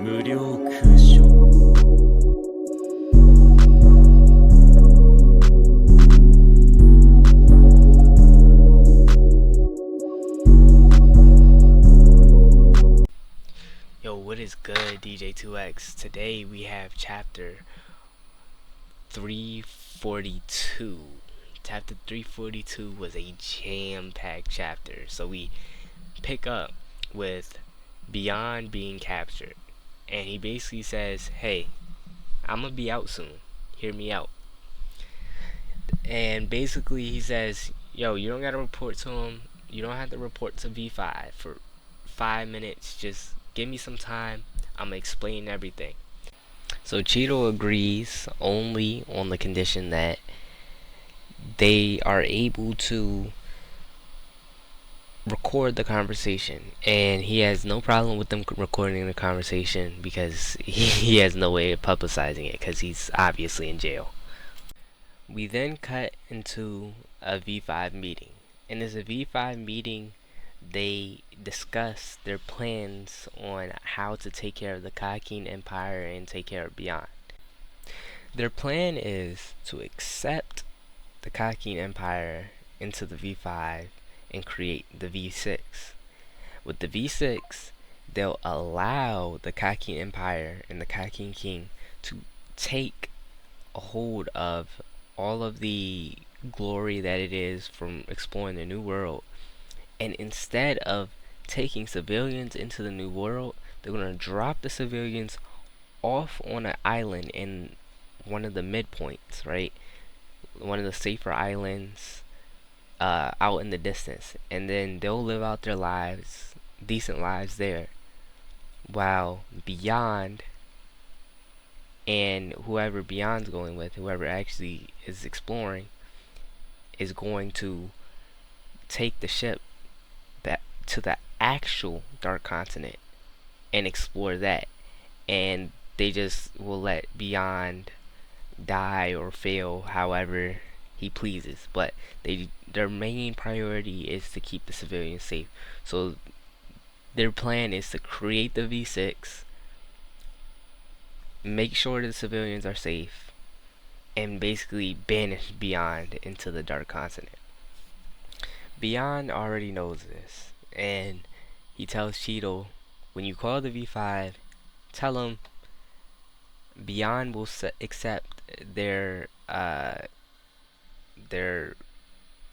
無料空所 Yo, what is good, DJ2X? Today we have chapter 342. Chapter 342 was a jam-packed chapter. So we pick up with Beyond being captured. And he basically says, hey, I'm gonna be out soon. Hear me out. And basically he says, yo, you don't gotta report to him. You don't have to report to V5 for 5 minutes. Just give me some time. I'm gonna explain everything. So Cheeto agrees only on the condition that they are able to record the conversation, and he has no problem with them recording the conversation because he has no way of publicizing it because he's obviously in jail. We then cut into a V5 meeting, and as a V5 meeting, they discuss their plans on how to take care of the Kakin Empire and take care of Beyond. Their plan is to accept the Kakin Empire into the V5 and create the V6. With the V6, they'll allow the Kakin Empire and the Kakin King to take a hold of all of the glory that it is from exploring the new world. And instead of taking civilians into the new world, they're going to drop the civilians off on an island in one of the midpoints, right? One of the safer islands out in the distance. And then they'll live out their lives, decent lives there. While Beyond and whoever Beyond's going with, whoever actually is exploring, is going to take the ship back to the actual Dark Continent and explore that. And they just will let Beyond die or fail however he pleases. But their main priority is to keep the civilians safe. So their plan is to create the V6, make sure the civilians are safe, and basically banish Beyond into the Dark Continent. Beyond already knows this, and he tells Cheeto, when you call the V5, tell him Beyond will accept their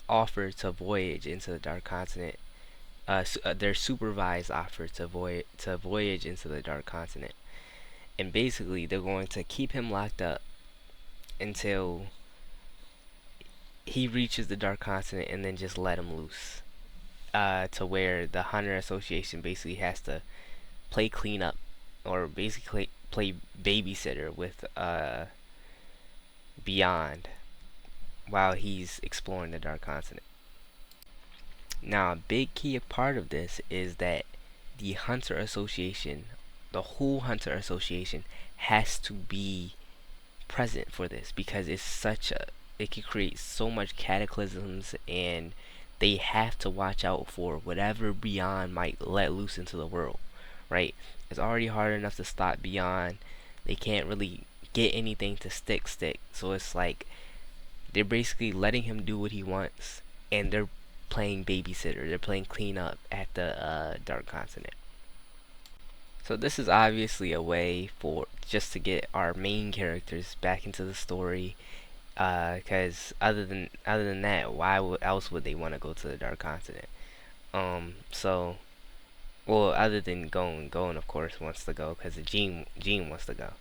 offer to voyage into the Dark Continent, their supervised offer to voyage into the Dark Continent, and basically they're going to keep him locked up until he reaches the Dark Continent and then just let him loose. To where the Hunter Association basically has to play cleanup or basically play babysitter with Beyond while he's exploring the Dark Continent. Now, a big key part of this is that the Hunter Association, the whole Hunter Association, has to be present for this because it could create so much cataclysms, and they have to watch out for whatever Beyond might let loose into the world, right? It's already hard enough to stop Beyond. They can't really get anything to stick. So it's like they're basically letting him do what he wants, and they're playing babysitter. They're playing cleanup at the Dark Continent. So this is obviously a way for just to get our main characters back into the story. Because other than that, why else would they want to go to the Dark Continent? So, well, other than Gon of course wants to go because Gene wants to go.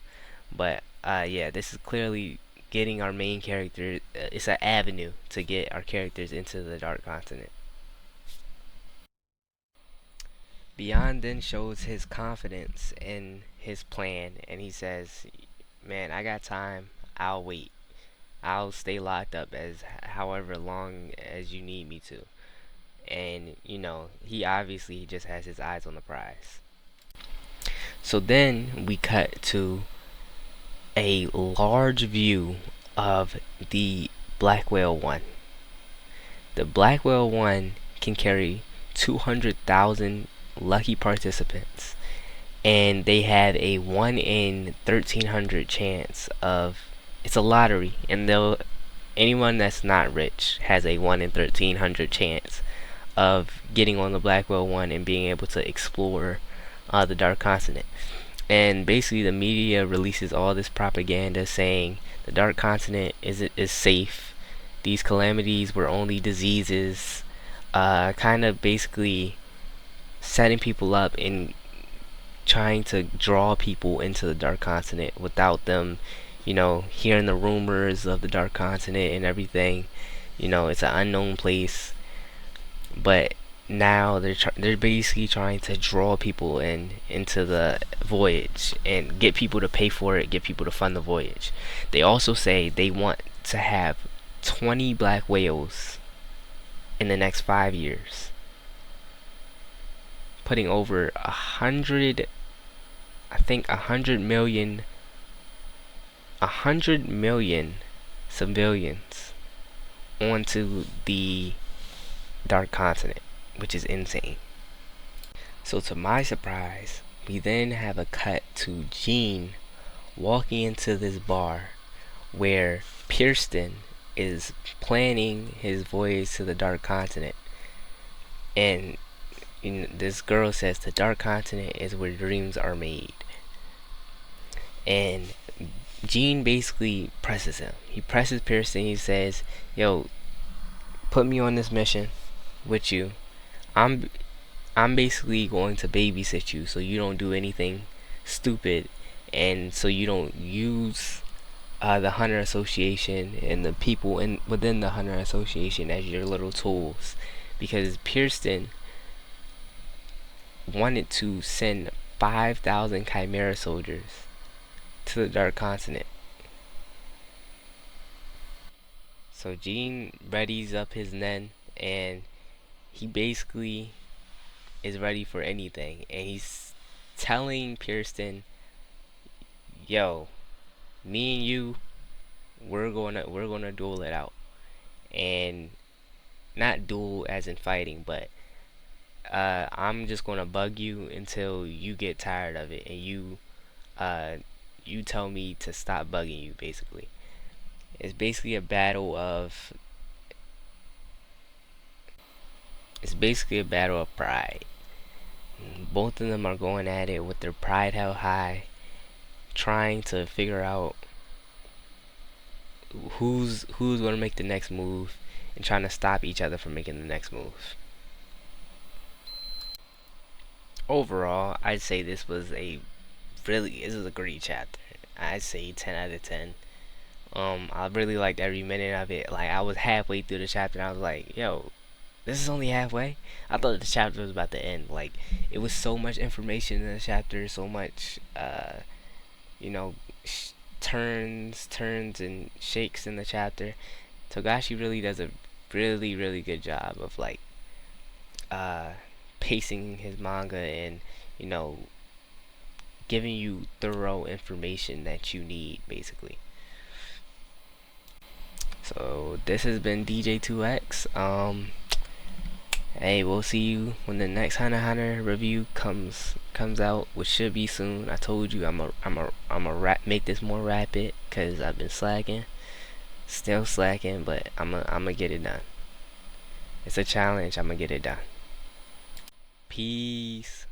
But yeah, this is clearly getting our main character. It's an avenue to get our characters into the Dark Continent. Beyond then shows his confidence in his plan, and he says, "Man, I got time. I'll wait. I'll stay locked up as however long as you need me to." And he obviously just has his eyes on the prize. So then we cut to a large view of the Black Whale 1. The Black Whale 1 can carry 200,000 lucky participants, and they have a 1 in 1300 chance of, it's a lottery, and they'll, anyone that's not rich has a 1 in 1300 chance of getting on the Blackwell 1 and being able to explore the Dark Continent. And basically the media releases all this propaganda saying the Dark Continent is safe. These calamities were only diseases, kind of basically setting people up and trying to draw people into the Dark Continent without them, hearing the rumors of the Dark Continent and everything. It's an unknown place, but now they're basically trying to draw people into the voyage and get people to pay for it, get people to fund the voyage. They also say they want to have 20 black whales in the next 5 years, putting over 100 million civilians onto the Dark Continent, which is insane. So to my surprise, we then have a cut to Gene walking into this bar where Pierston is planning his voyage to the Dark Continent. And this girl says the Dark Continent is where dreams are made. And Gene basically presses him. He presses Pierston. He says, yo, put me on this mission with you. I'm basically going to babysit you so you don't do anything stupid, and so you don't use the Hunter Association and the people within the Hunter Association as your little tools, because Pierston wanted to send 5,000 Chimera soldiers to the Dark Continent. So Gene readies up his men, and he basically is ready for anything, and he's telling Pierston, yo, me and you, we're gonna duel it out. And not duel as in fighting, but I'm just gonna bug you until you get tired of it, and you tell me to stop bugging you. Basically, it's basically a battle of pride. Both of them are going at it with their pride held high, trying to figure out who's gonna make the next move, and trying to stop each other from making the next move. Overall, I'd say this was a great chapter. I'd say 10 out of 10. I really liked every minute of it. Like, I was halfway through the chapter and I was like, yo, this is only halfway? I thought the chapter was about to end. Like, it was so much information in the chapter, so much, turns and shakes in the chapter. Togashi really does a really, really good job of, like, pacing his manga and, giving you thorough information that you need, basically. So this has been DJ2X. Hey, we'll see you when the next Hunter x Hunter review comes out, which should be soon. I told you I'm a make this more rapid because I've been slacking, still slacking, but I'm a get it done. It's a challenge. I'm gonna get it done. Peace.